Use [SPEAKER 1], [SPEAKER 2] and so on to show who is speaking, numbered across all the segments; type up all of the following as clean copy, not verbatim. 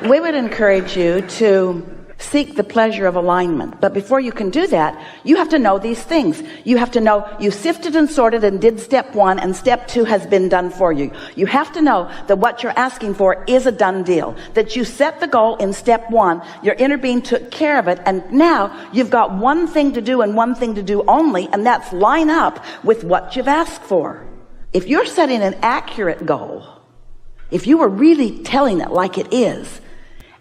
[SPEAKER 1] We would encourage you to seek the pleasure of alignment. But before you can do that, you have to know these things. You have to know you sifted and sorted and did step 1, and step 2 has been done for you. You have to know that what you're asking for is a done deal. That you set the goal in step 1, your inner being took care of it, and now you've got one thing to do and one thing to do only, and that's line up with what you've asked for. If you're setting an accurate goal, if you were really telling it like it is,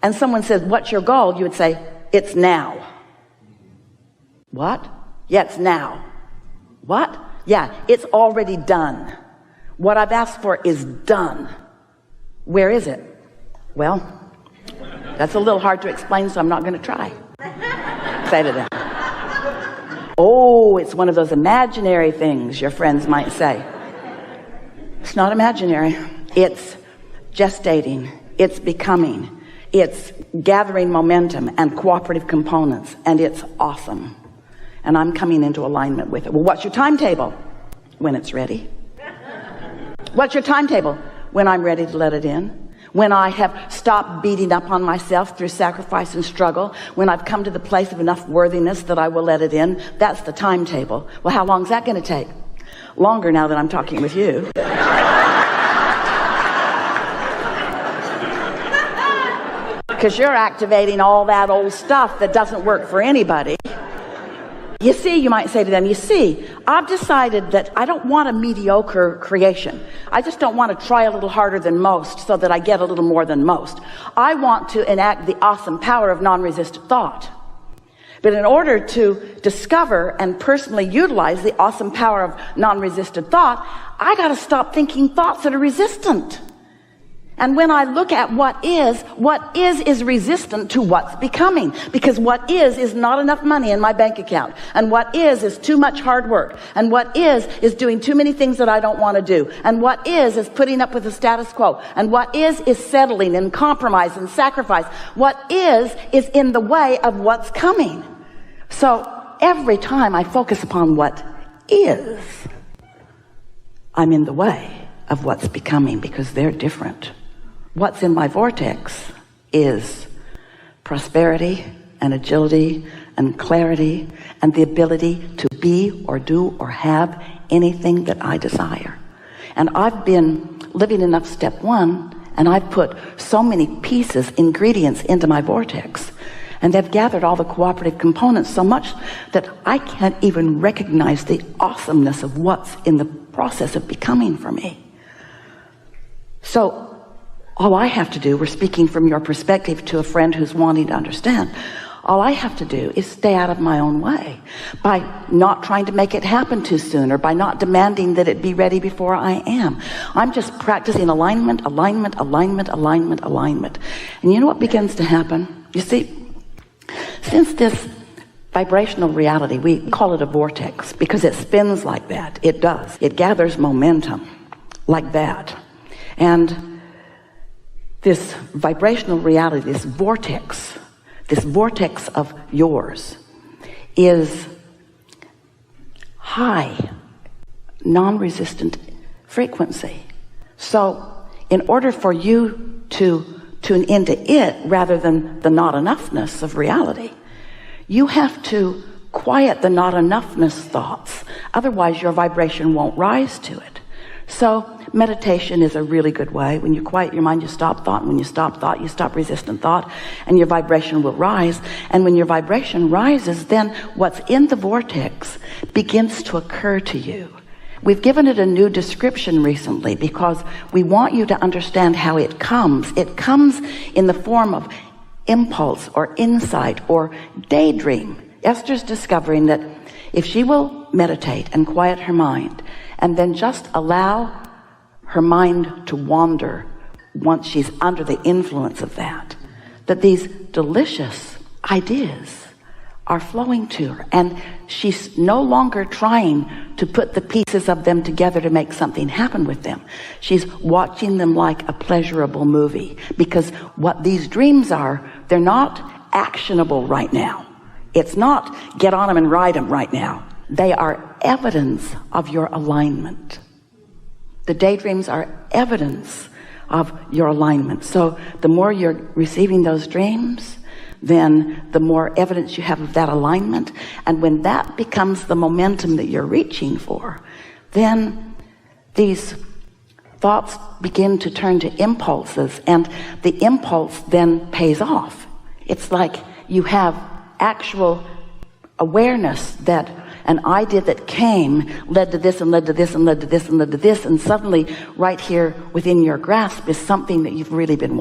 [SPEAKER 1] and someone says, what's your goal? You would say, it's now. What? Yeah, it's now. What? Yeah, it's already done. What I've asked for is done. Where is it? Well, that's a little hard to explain, so I'm not going to try. Say to them. Oh, it's one of those imaginary things, your friends might say. It's not imaginary. It's gestating. It's becoming. It's gathering momentum and cooperative components, and it's awesome. And I'm coming into alignment with it. Well, what's your timetable? When it's ready. What's your timetable? When I'm ready to let it in. When I have stopped beating up on myself through sacrifice and struggle. When I've come to the place of enough worthiness that I will let it in. That's the timetable. Well, how long is that going to take? Longer now that I'm talking with you. Because you're activating all that old stuff that doesn't work for anybody. You see, you might say to them, you see, I've decided that I don't want a mediocre creation. I just don't want to try a little harder than most so that I get a little more than most. I want to enact the awesome power of non-resistant thought. But in order to discover and personally utilize the awesome power of non-resistant thought, I got to stop thinking thoughts that are resistant. And when I look at what is resistant to what's becoming. Because what is not enough money in my bank account. And what is too much hard work. And what is doing too many things that I don't want to do. And what is putting up with the status quo. And what is settling and compromise and sacrifice. What is in the way of what's coming. So every time I focus upon what is, I'm in the way of what's becoming, because they're different. What's in my vortex is prosperity and agility and clarity and the ability to be or do or have anything that I desire. And I've been living enough step 1, and I've put so many pieces, ingredients into my vortex, and they've gathered all the cooperative components so much that I can't even recognize the awesomeness of what's in the process of becoming for me. So all I have to do, we're speaking from your perspective to a friend who's wanting to understand, all I have to do is stay out of my own way by not trying to make it happen too soon, or by not demanding that it be ready before I am. I'm just practicing alignment, alignment, alignment, alignment, alignment. And you know what begins to happen? You see, since this vibrational reality, we call it a vortex because it spins like that. It does. It gathers momentum like that. And this vibrational reality, this vortex of yours is high, non-resistant frequency. So in order for you to tune into it rather than the not enoughness of reality, you have to quiet the not enoughness thoughts. Otherwise your vibration won't rise to it. So meditation is a really good way. When you quiet your mind, you stop thought. And when you stop thought, you stop resistant thought, and your vibration will rise. And when your vibration rises, then what's in the vortex begins to occur to you. We've given it a new description recently because we want you to understand how it comes. It comes in the form of impulse or insight or daydream. Esther's discovering that if she will meditate and quiet her mind, and then just allow her mind to wander once she's under the influence of that these delicious ideas are flowing to her, and she's no longer trying to put the pieces of them together to make something happen with them. She's watching them like a pleasurable movie, because what these dreams are, they're not actionable right now. It's not get on them and ride them right now. They are evidence of your alignment. The daydreams are evidence of your alignment. So the more you're receiving those dreams, then the more evidence you have of that alignment. And when that becomes the momentum that you're reaching for, then these thoughts begin to turn to impulses, and the impulse then pays off. It's like you have actual awareness that an idea that came led to this and led to this and led to this and led to this, and suddenly right here within your grasp is something that you've really been